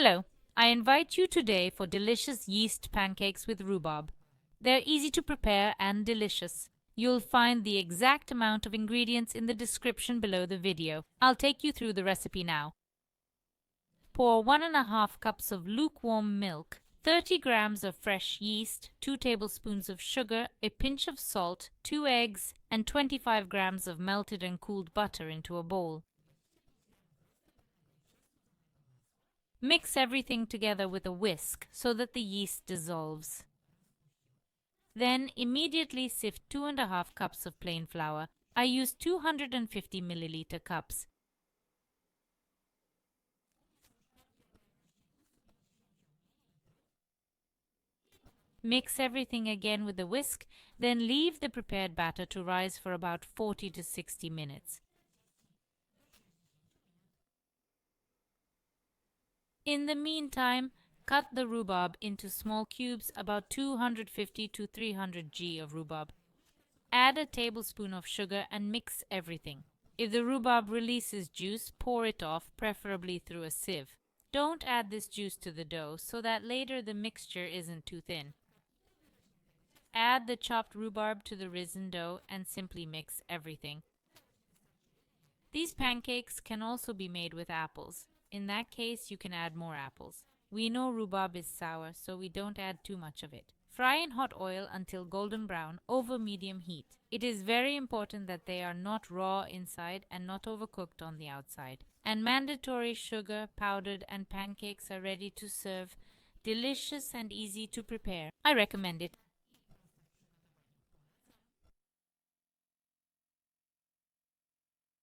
Hello, I invite you today for delicious yeast pancakes with rhubarb. They're easy to prepare and delicious. You'll find the exact amount of ingredients in the description below the video. I'll take you through the recipe now. Pour 1½ cups of lukewarm milk, 30 grams of fresh yeast, 2 tablespoons of sugar, a pinch of salt, 2 eggs, and 25 grams of melted and cooled butter into a bowl. Mix everything together with a whisk so that the yeast dissolves. Then immediately sift 2½ cups of plain flour. I use 250 milliliter cups. Mix everything again with a whisk, then leave the prepared batter to rise for about 40 to 60 minutes. In the meantime, cut the rhubarb into small cubes, about 250 to 300 g of rhubarb. Add a tablespoon of sugar and mix everything. If the rhubarb releases juice, pour it off, preferably through a sieve. Don't add this juice to the dough so that later the mixture isn't too thin. Add the chopped rhubarb to the risen dough and simply mix everything. These pancakes can also be made with apples. In that case, you can add more apples. We know rhubarb is sour, so we don't add too much of it. Fry in hot oil until golden brown over medium heat. It is very important that they are not raw inside and not overcooked on the outside. And mandatory sugar, powdered, and pancakes are ready to serve. Delicious and easy to prepare. I recommend it.